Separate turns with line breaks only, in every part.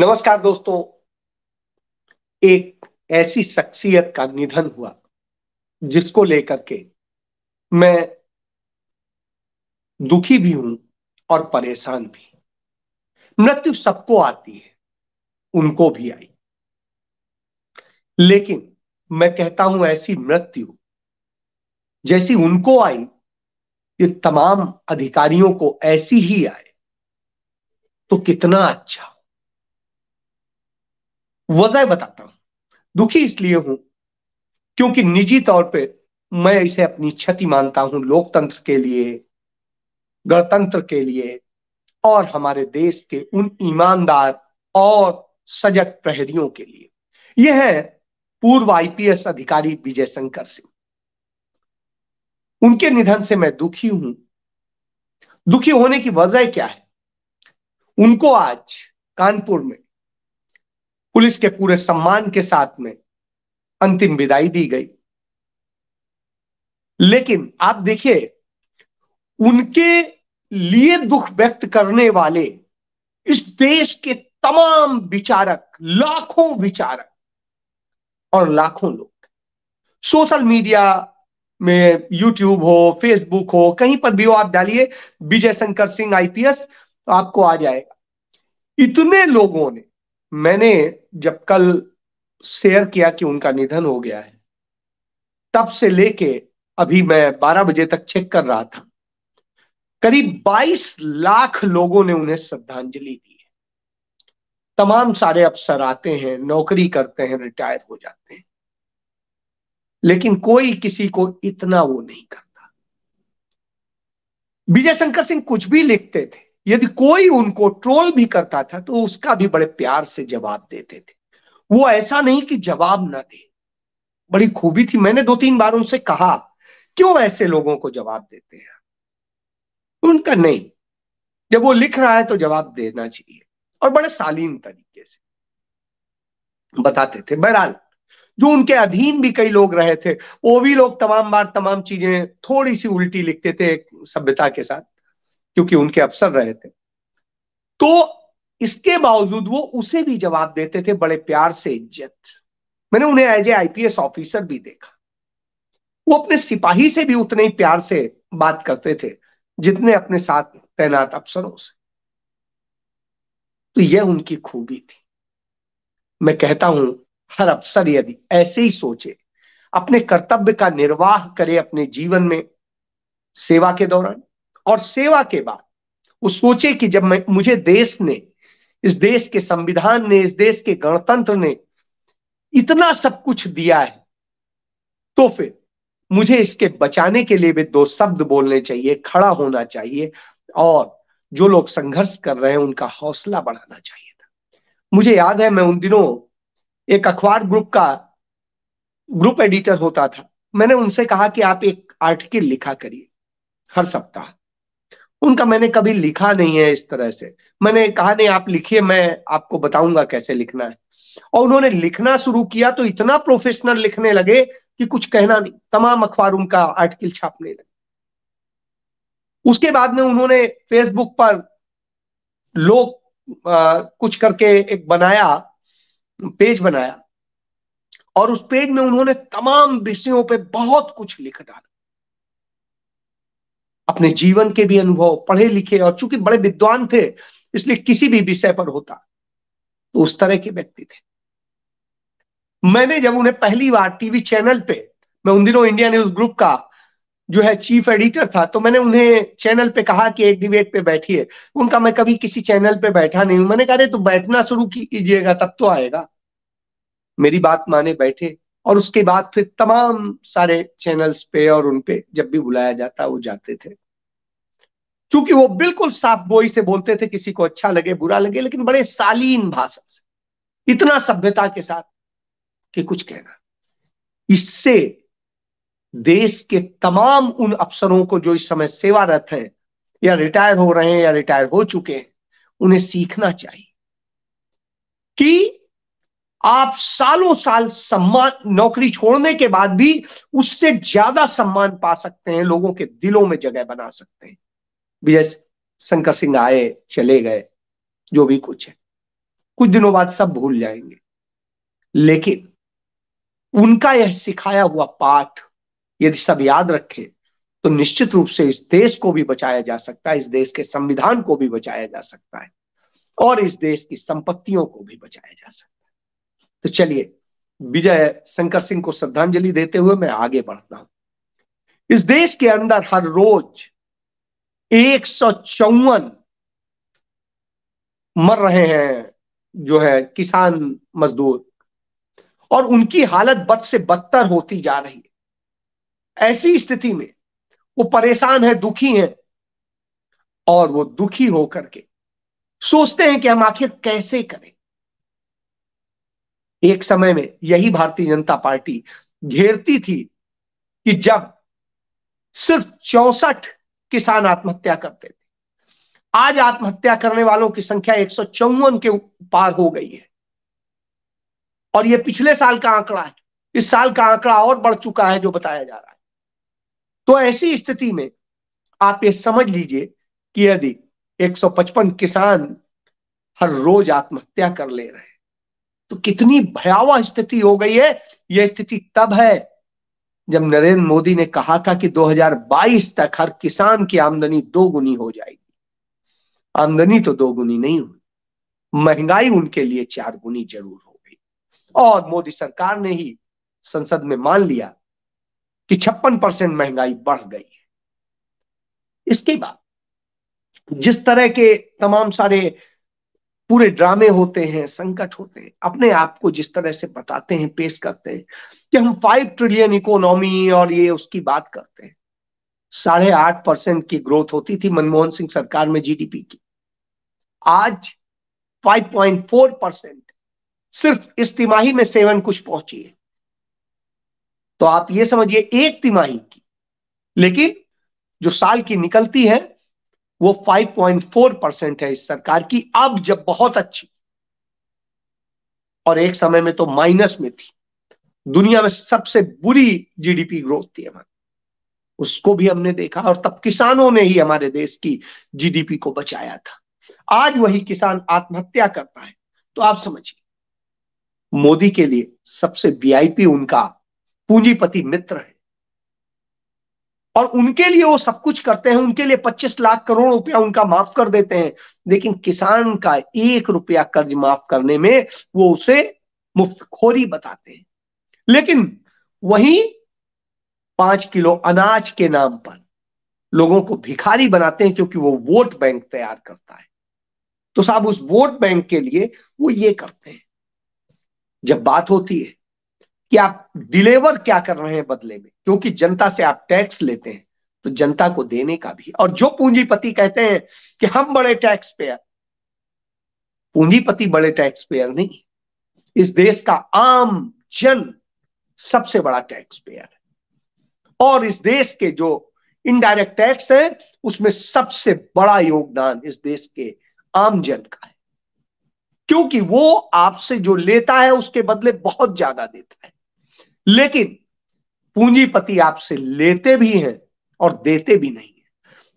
नमस्कार दोस्तों। एक ऐसी शख्सियत का निधन हुआ जिसको लेकर के मैं दुखी भी हूं और परेशान भी। मृत्यु सबको आती है, उनको भी आई, लेकिन मैं कहता हूं ऐसी मृत्यु जैसी उनको आई, ये तमाम अधिकारियों को ऐसी ही आए तो कितना अच्छा। वजह बताता हूं। दुखी इसलिए हूं क्योंकि निजी तौर पे मैं इसे अपनी क्षति मानता हूं लोकतंत्र के लिए, गणतंत्र के लिए और हमारे देश के उन ईमानदार और सजग प्रहरियों के लिए। यह है पूर्व आईपीएस अधिकारी विजय शंकर सिंह। उनके निधन से मैं दुखी हूं। दुखी होने की वजह क्या है? उनको आज कानपुर में पुलिस के पूरे सम्मान के साथ में अंतिम विदाई दी गई। लेकिन आप देखिए, उनके लिए दुख व्यक्त करने वाले इस देश के तमाम विचारक, लाखों विचारक और लाखों लोग सोशल मीडिया में, यूट्यूब हो, फेसबुक हो, कहीं पर भी हो, आप डालिए विजय शंकर सिंह आईपीएस तो आपको आ जाएगा। इतने लोगों ने, मैंने जब कल शेयर किया कि उनका निधन हो गया है, तब से लेके अभी मैं 12 बजे तक चेक कर रहा था, करीब 22 लाख लोगों ने उन्हें श्रद्धांजलि दी है। तमाम सारे अफसर आते हैं, नौकरी करते हैं, रिटायर हो जाते हैं, लेकिन कोई किसी को इतना वो नहीं करता। विजय शंकर सिंह कुछ भी लिखते थे, यदि कोई उनको ट्रोल भी करता था तो उसका भी बड़े प्यार से जवाब देते थे। वो ऐसा नहीं कि जवाब ना दे, बड़ी खूबी थी। मैंने 2-3 बार उनसे कहा, क्यों ऐसे लोगों को जवाब देते हैं? उनका नहीं, जब वो लिख रहा है तो जवाब देना चाहिए, और बड़े शालीन तरीके से बताते थे। बहरहाल, जो उनके अधीन भी कई लोग रहे थे, वो भी लोग तमाम बार तमाम चीजें थोड़ी सी उल्टी लिखते थे सभ्यता के साथ, क्योंकि उनके अफसर रहे थे। तो इसके बावजूद वो उसे भी जवाब देते थे बड़े प्यार से, इज्जत। मैंने उन्हें एज ए आईपीएस ऑफिसर भी देखा। वो अपने सिपाही से भी उतने ही प्यार से बात करते थे जितने अपने साथ तैनात अफसरों से। तो यह उनकी खूबी थी। मैं कहता हूं, हर अफसर यदि ऐसे ही सोचे, अपने कर्तव्य का निर्वाह करे अपने जीवन में, सेवा के दौरान और सेवा के बाद, वो सोचे कि जब मुझे देश ने, इस देश के संविधान ने, इस देश के गणतंत्र ने इतना सब कुछ दिया है, तो फिर मुझे इसके बचाने के लिए भी 2 शब्द बोलने चाहिए, खड़ा होना चाहिए, और जो लोग संघर्ष कर रहे हैं उनका हौसला बढ़ाना चाहिए था। मुझे याद है, मैं उन दिनों एक अखबार ग्रुप का ग्रुप एडिटर होता था। मैंने उनसे कहा कि आप एक आर्टिकल लिखा करिए हर सप्ताह। उनका मैंने कभी लिखा नहीं है इस तरह से। मैंने कहा नहीं, आप लिखिए, मैं आपको बताऊंगा कैसे लिखना है। और उन्होंने लिखना शुरू किया तो इतना प्रोफेशनल लिखने लगे कि कुछ कहना नहीं। तमाम अखबार उनका आर्टिकल छापने लगे। उसके बाद में उन्होंने फेसबुक पर लोग कुछ करके एक बनाया, पेज बनाया, और उस पेज में उन्होंने तमाम विषयों पे बहुत कुछ लिख डाला, अपने जीवन के भी अनुभव, पढ़े लिखे, और चूंकि बड़े विद्वान थे इसलिए किसी भी विषय पर होता तो उस तरह के व्यक्ति थे। मैंने जब उन्हें पहली बार टीवी चैनल पे, मैं उन दिनों इंडिया न्यूज ग्रुप का जो है चीफ एडिटर था, तो मैंने उन्हें चैनल पे कहा कि एक डिबेट पे बैठिए। उनका मैं कभी किसी चैनल पे बैठा नहीं हूं। मैंने कहा, अरे तो बैठना शुरू कीजिएगा तब तो आएगा। मेरी बात माने, बैठे, और उसके बाद फिर तमाम सारे चैनल्स पे और उनपे जब भी बुलाया जाता वो जाते थे। क्योंकि वो बिल्कुल साफ गोई से बोलते थे, किसी को अच्छा लगे बुरा लगे, लेकिन बड़े शालीन भाषा से, इतना सभ्यता के साथ कि कुछ कहना। इससे देश के तमाम उन अफसरों को जो इस समय सेवारत हैं, या रिटायर हो रहे हैं या रिटायर हो चुके हैं, उन्हें सीखना चाहिए कि आप सालों साल सम्मान, नौकरी छोड़ने के बाद भी उससे ज्यादा सम्मान पा सकते हैं, लोगों के दिलों में जगह बना सकते हैं। विजय शंकर सिंह आए, चले गए, जो भी कुछ है, कुछ दिनों बाद सब भूल जाएंगे, लेकिन उनका यह सिखाया हुआ पाठ यदि सब याद रखें तो निश्चित रूप से इस देश को भी बचाया जा सकता है, इस देश के संविधान को भी बचाया जा सकता है और इस देश की संपत्तियों को भी बचाया जा सकता है। तो चलिए, विजय शंकर सिंह को श्रद्धांजलि देते हुए मैं आगे बढ़ता हूं। इस देश के अंदर हर रोज 154 मर रहे हैं जो है किसान मजदूर, और उनकी हालत बद से बदतर होती जा रही है। ऐसी स्थिति में वो परेशान है, दुखी है, और वो दुखी होकर के सोचते हैं कि हम आखिर कैसे करें। एक समय में यही भारतीय जनता पार्टी घेरती थी कि जब सिर्फ 64 किसान आत्महत्या करते थे, आज आत्महत्या करने वालों की संख्या 154 के पार हो गई है, और यह पिछले साल का आंकड़ा है। इस साल का आंकड़ा और बढ़ चुका है जो बताया जा रहा है। तो ऐसी स्थिति में आप ये समझ लीजिए कि यदि 155 किसान हर रोज आत्महत्या कर ले रहे हैं तो कितनी भयावह स्थिति हो गई है। यह स्थिति तब है जब नरेंद्र मोदी ने कहा था कि 2022 तक हर किसान की आमदनी 2 गुनी हो जाएगी। आमदनी तो 2 गुनी नहीं हुई, महंगाई उनके लिए 4 गुनी जरूर हो गई। और मोदी सरकार ने ही संसद में मान लिया कि 56% महंगाई बढ़ गई है। इसके बाद जिस तरह के तमाम सारे पूरे ड्रामे होते हैं, संकट होते हैं, अपने आप को जिस तरह से बताते हैं, पेश करते हैं कि हम 5 ट्रिलियन इकोनॉमी और ये उसकी बात करते हैं। 8.5% की ग्रोथ होती थी मनमोहन सिंह सरकार में जीडीपी की, आज 5.4% सिर्फ इस तिमाही में 7 कुछ पहुंची है। तो आप ये समझिए एक तिमाही की, लेकिन जो साल की निकलती है वो 5.4% है इस सरकार की, अब जब बहुत अच्छी, और एक समय में तो माइनस में थी। दुनिया में सबसे बुरी जीडीपी ग्रोथ थी हमारी, उसको भी हमने देखा, और तब किसानों ने ही हमारे देश की जीडीपी को बचाया था। आज वही किसान आत्महत्या करता है तो आप समझिए मोदी के लिए सबसे वीआईपी उनका पूंजीपति मित्र है, और उनके लिए वो सब कुछ करते हैं। उनके लिए 25 लाख करोड़ रुपया उनका माफ कर देते हैं, लेकिन किसान का 1 रुपया कर्ज माफ करने में वो उसे मुफ्तखोरी बताते हैं। लेकिन वहीं 5 किलो अनाज के नाम पर लोगों को भिखारी बनाते हैं, क्योंकि वो वोट बैंक तैयार करता है। तो साहब उस वोट बैंक के लिए वो ये करते हैं। जब बात होती है कि आप डिलीवर क्या कर रहे हैं बदले में, क्योंकि जनता से आप टैक्स लेते हैं तो जनता को देने का भी। और जो पूंजीपति कहते हैं कि हम बड़े टैक्स पेयर, पूंजीपति बड़े टैक्स पेयर नहीं, इस देश का आम जन सबसे बड़ा टैक्स पेयर है। और इस देश के जो इनडायरेक्ट टैक्स है उसमें सबसे बड़ा योगदान इस देश के आम जन का है, क्योंकि वो आपसे जो लेता है उसके बदले बहुत ज्यादा देता है। लेकिन पूंजीपति आपसे लेते भी हैं और देते भी नहीं है।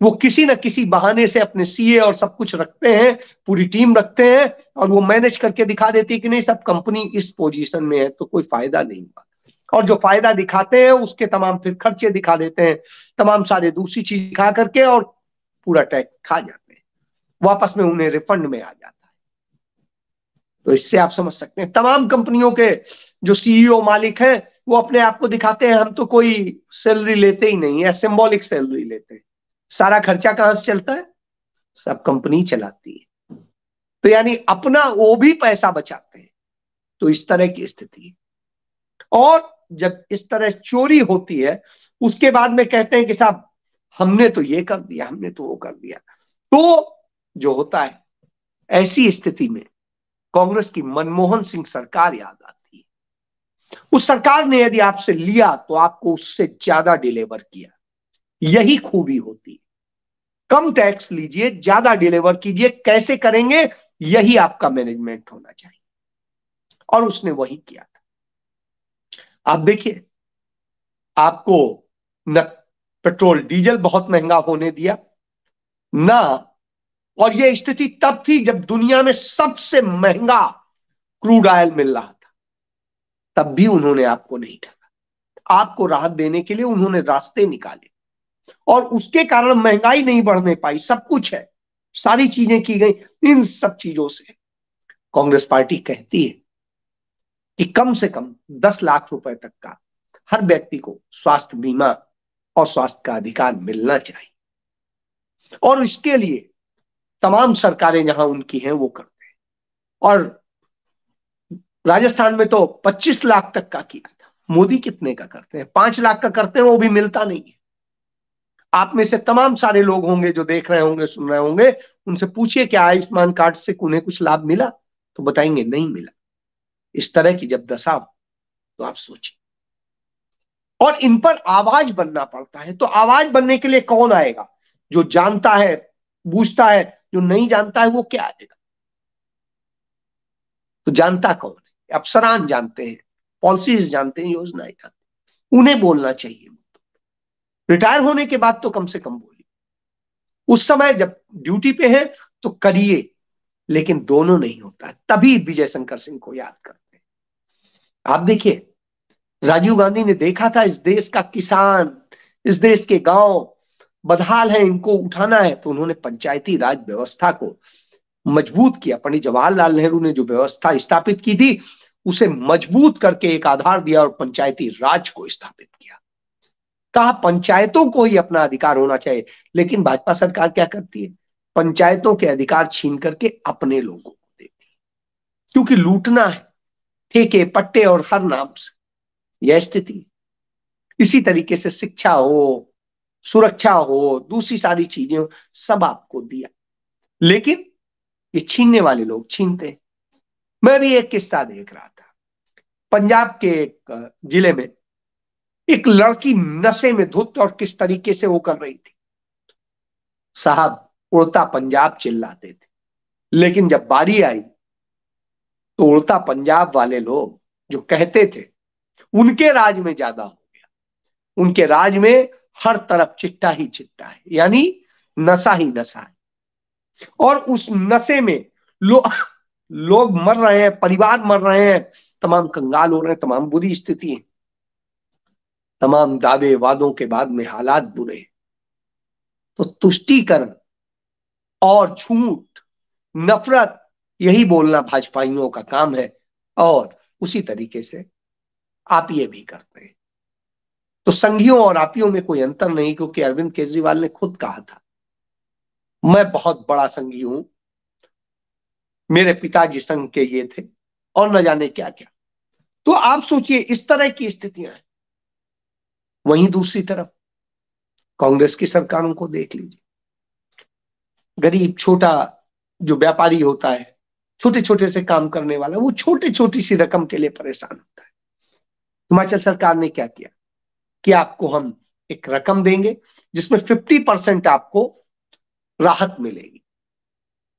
वो किसी न किसी बहाने से अपने सीए और सब कुछ रखते हैं, पूरी टीम रखते हैं, और वो मैनेज करके दिखा देती है कि नहीं सब कंपनी इस पोजीशन में है तो कोई फायदा नहीं हुआ। और जो फायदा दिखाते हैं उसके तमाम फिर खर्चे दिखा देते हैं, तमाम सारे दूसरी चीज दिखा करके, और पूरा टैक्स खा जाते हैं, वापस में उन्हें रिफंड में आ जाता है। तो इससे आप समझ सकते हैं तमाम कंपनियों के जो सीईओ मालिक हैं वो अपने आप को दिखाते हैं हम तो कोई सैलरी लेते ही नहीं है, सिंबॉलिक सैलरी लेते हैं। सारा खर्चा कहां से चलता है? सब कंपनी चलाती है। तो यानी अपना वो भी पैसा बचाते हैं। तो इस तरह की स्थिति, और जब इस तरह चोरी होती है उसके बाद में कहते हैं कि साहब हमने तो ये कर दिया, हमने तो वो कर दिया। तो जो होता है ऐसी स्थिति में कांग्रेस की मनमोहन सिंह सरकार याद आती है। उस सरकार ने यदि आपसे लिया तो आपको उससे ज्यादा डिलीवर किया। यही खूबी होती है, कम टैक्स लीजिए, ज्यादा डिलीवर कीजिए। कैसे करेंगे, यही आपका मैनेजमेंट होना चाहिए, और उसने वही किया था। आप देखिए, आपको न पेट्रोल डीजल बहुत महंगा होने दिया, ना और यह स्थिति तब थी जब दुनिया में सबसे महंगा क्रूड ऑयल मिल रहा था, तब भी उन्होंने आपको नहीं ठगा। आपको राहत देने के लिए उन्होंने रास्ते निकाले और उसके कारण महंगाई नहीं बढ़ने पाई। सब कुछ है, सारी चीजें की गई। इन सब चीजों से कांग्रेस पार्टी कहती है कि कम से कम 10 लाख रुपए तक का हर व्यक्ति को स्वास्थ्य बीमा और स्वास्थ्य का अधिकार मिलना चाहिए, और इसके लिए तमाम सरकारें जहां उनकी हैं वो करते हैं। और राजस्थान में तो 25 लाख तक का किया था। मोदी कितने का करते हैं? 5 लाख का करते हैं, वो भी मिलता नहीं है। आप में से तमाम सारे लोग होंगे जो देख रहे होंगे, सुन रहे होंगे, उनसे पूछिए कि आयुष्मान कार्ड से उन्हें कुछ लाभ मिला, तो बताएंगे नहीं मिला। इस तरह की जब दशा हो तो आप सोचिए। और इन पर आवाज बनना पड़ता है। तो आवाज बनने के लिए कौन आएगा? जो जानता है, बूझता है। जो नहीं जानता है वो क्या आएगा? तो जानता कौन है? अफसरान जानते हैं, पॉलिसीज जानते हैं, योजनाएं जानते हैं। उन्हें बोलना चाहिए। रिटायर होने के बाद तो कम से कम बोलिए, उस समय जब ड्यूटी पे है तो करिए, लेकिन दोनों नहीं होता है। तभी विजय शंकर सिंह को याद करते हैं। आप देखिए, राजीव गांधी ने देखा था इस देश का किसान, इस देश के गांव बदहाल है, इनको उठाना है, तो उन्होंने पंचायती राज व्यवस्था को मजबूत किया। पंडित जवाहरलाल नेहरू ने जो व्यवस्था स्थापित की थी उसे मजबूत करके एक आधार दिया और पंचायती राज को स्थापित किया। कहा पंचायतों को ही अपना अधिकार होना चाहिए। लेकिन भाजपा सरकार क्या करती है? पंचायतों के अधिकार छीन करके अपने लोगों को देती है, क्योंकि लूटना है, ठेके पट्टे और हर नाम से। यह स्थिति। इसी तरीके से शिक्षा हो, सुरक्षा हो, दूसरी सारी चीजें हो, सब आपको दिया, लेकिन ये छीनने वाले लोग छीनते हैं। मैं भी एक किस्सा देख रहा था। पंजाब के एक जिले में एक लड़की नशे में धुत, और किस तरीके से वो कर रही थी। साहब, उड़ता पंजाब चिल्लाते थे, लेकिन जब बारी आई तो उड़ता पंजाब वाले लोग जो कहते थे उनके राज में ज्यादा हो गया। उनके राज में हर तरफ चिट्टा ही चिट्टा है, यानी नशा ही नशा है। और उस नशे में लोग मर रहे हैं, परिवार मर रहे हैं, तमाम कंगाल हो रहे हैं, तमाम बुरी स्थिति है, तमाम दावे वादों के बाद में हालात बुरे हैं। तो तुष्टीकरण और झूठ, नफरत, यही बोलना भाजपाइयों का काम है, और उसी तरीके से आप ये भी करते हैं। तो संघियों और आपियों में कोई अंतर नहीं, क्योंकि अरविंद केजरीवाल ने खुद कहा था, मैं बहुत बड़ा संघी हूं, मेरे पिताजी संघ के ये थे, और न जाने क्या क्या। तो आप सोचिए, इस तरह की स्थितियां हैं। वहीं दूसरी तरफ कांग्रेस की सरकारों को देख लीजिए। गरीब छोटा जो व्यापारी होता है, छोटे छोटे से काम करने वाला, वो छोटी छोटी सी रकम के लिए परेशान होता है। हिमाचल सरकार ने क्या किया कि आपको हम एक रकम देंगे जिसमें 50% आपको राहत मिलेगी,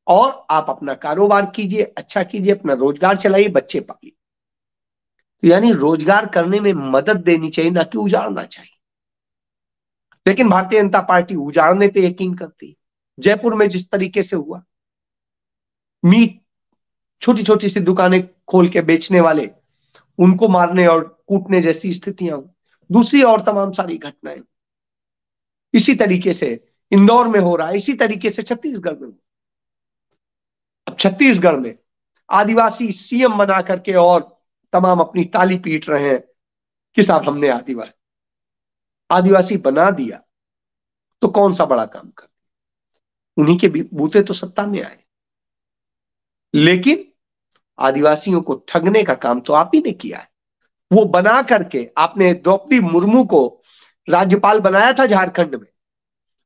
और आप अपना कारोबार कीजिए, अच्छा कीजिए, अपना रोजगार चलाइए, बच्चे पालिए। तो यानी रोजगार करने में मदद देनी चाहिए, ना कि उजाड़ना चाहिए। लेकिन भारतीय जनता पार्टी उजाड़ने पे यकीन करती है। जयपुर में जिस तरीके से हुआ, मीट छोटी छोटी सी दुकानें खोल के बेचने वाले, उनको मारने और कूटने जैसी स्थितियां हुई। दूसरी और तमाम सारी घटनाएं इसी तरीके से इंदौर में हो रहा है, इसी तरीके से छत्तीसगढ़ में। अब छत्तीसगढ़ में आदिवासी सीएम बना करके और तमाम अपनी ताली पीट रहे हैं कि साहब हमने आदिवासी आदिवासी बना दिया, तो कौन सा बड़ा काम कर, उन्हीं के बूते तो सत्ता में आए। लेकिन आदिवासियों को ठगने का काम तो आप ही ने किया है। वो बना करके आपने द्रौपदी मुर्मू को राज्यपाल बनाया था झारखंड में,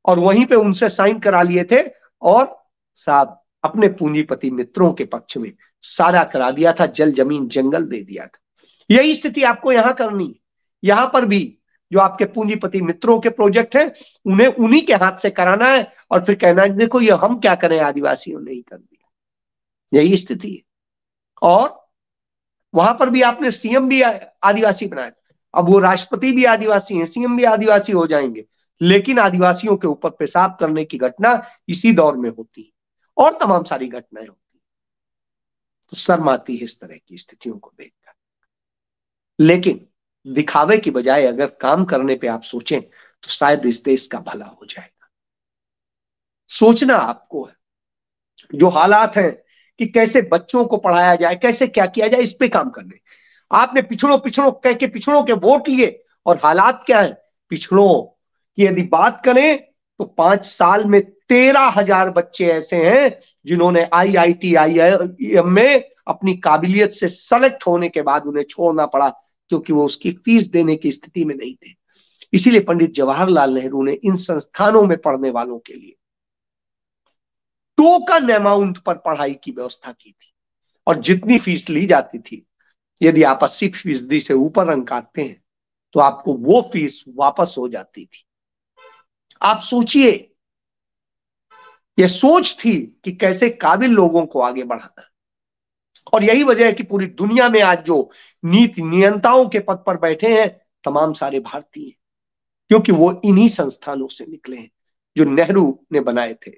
और वहीं पे उनसे साइन करा लिए थे, और साहब अपने पूंजीपति मित्रों के पक्ष में सारा करा दिया था, जल जमीन जंगल दे दिया था। यही स्थिति आपको यहां करनी है। यहां पर भी जो आपके पूंजीपति मित्रों के प्रोजेक्ट हैं, उन्हें उन्हीं के हाथ से कराना है, और फिर कहना है देखो ये हम क्या करें, आदिवासियों ने ही कर दिया। यही स्थिति है। और वहां पर भी आपने सीएम भी आदिवासी बनाया। अब वो राष्ट्रपति भी आदिवासी हैं, सीएम भी आदिवासी हो जाएंगे, लेकिन आदिवासियों के ऊपर पेशाब करने की घटना इसी दौर में होती है। और तमाम सारी घटनाएं होती। तो शर्म आती है इस तरह की स्थितियों को देखकर। लेकिन दिखावे की बजाय अगर काम करने पे आप सोचें तो शायद इस देश का भला हो जाएगा। सोचना आपको है, जो हालात हैं कि कैसे बच्चों को पढ़ाया जाए, कैसे क्या किया जाए, इस पे काम करने। आपने पिछड़ों पिछड़ों कह के पिछड़ों के वोट लिए, और हालात क्या है पिछड़ों की यदि बात करें तो 5 साल में 13,000 बच्चे ऐसे हैं जिन्होंने IIT IIM में अपनी काबिलियत से सेलेक्ट होने के बाद उन्हें छोड़ना पड़ा, क्योंकि वो उसकी फीस देने की स्थिति में नहीं थे। इसीलिए पंडित जवाहरलाल नेहरू ने इन संस्थानों में पढ़ने वालों के लिए टोकन अमाउंट पर पढ़ाई की व्यवस्था की थी, और जितनी फीस ली जाती थी, यदि आप 80% से ऊपर अंक आते हैं तो आपको वो फीस वापस हो जाती थी। आप सोचिए, यह सोच थी कि कैसे काबिल लोगों को आगे बढ़ाना। और यही वजह है कि पूरी दुनिया में आज जो नीति नियंताओं के पद पर बैठे हैं तमाम सारे भारतीय, क्योंकि वो इन्हीं संस्थानों से निकले हैं, जो नेहरू ने बनाए थे,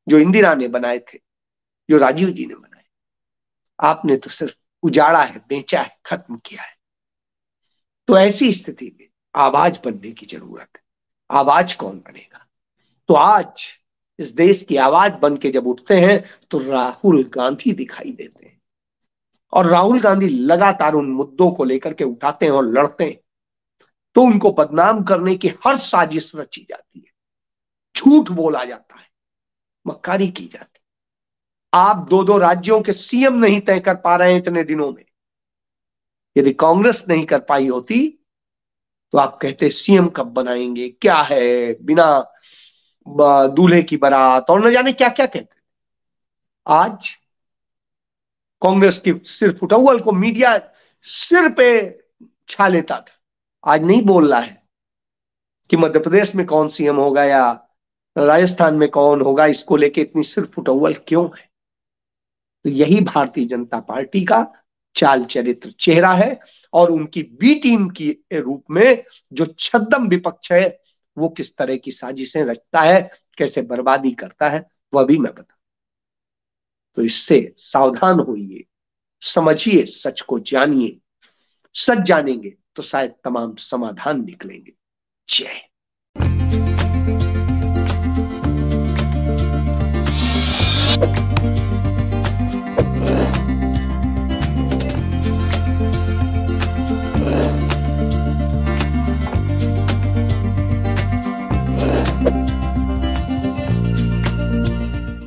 जो इंदिरा ने बनाए थे, जो राजीव जी ने बनाए। आपने तो सिर्फ उजाड़ा है, बेचा है, खत्म किया है। तो ऐसी स्थिति में आवाज बनने की जरूरत है। आवाज कौन बनेगा? तो आज इस देश की आवाज बन के जब उठते हैं तो राहुल गांधी दिखाई देते हैं, और राहुल गांधी लगातार उन मुद्दों को लेकर के उठाते हैं और लड़ते हैं। तो उनको बदनाम करने की हर साजिश रची जाती है, झूठ बोला जाता है, मक्कारी की जाती है। आप 2-2 राज्यों के CM नहीं तय कर पा रहे हैं इतने दिनों में। यदि कांग्रेस नहीं कर पाई होती तो आप कहते CM कब बनाएंगे, क्या है, बिना दूल्हे की बारात, और न जाने क्या क्या कहते। आज कांग्रेस की सिर्फ उठाउल को मीडिया सिर पे छा लेता था, आज नहीं बोल रहा है कि मध्य प्रदेश में कौन CM होगा या राजस्थान में कौन होगा। इसको लेके इतनी सिर्फ उठाउल क्यों है? तो यही भारतीय जनता पार्टी का चाल चरित्र चेहरा है, और उनकी बी टीम की रूप में जो छद्म विपक्ष है वो किस तरह की साजिशें रचता है, कैसे बर्बादी करता है, वह भी मैं बता। तो इससे सावधान होइए, समझिए, सच को जानिए। सच जानेंगे तो शायद तमाम समाधान निकलेंगे। जय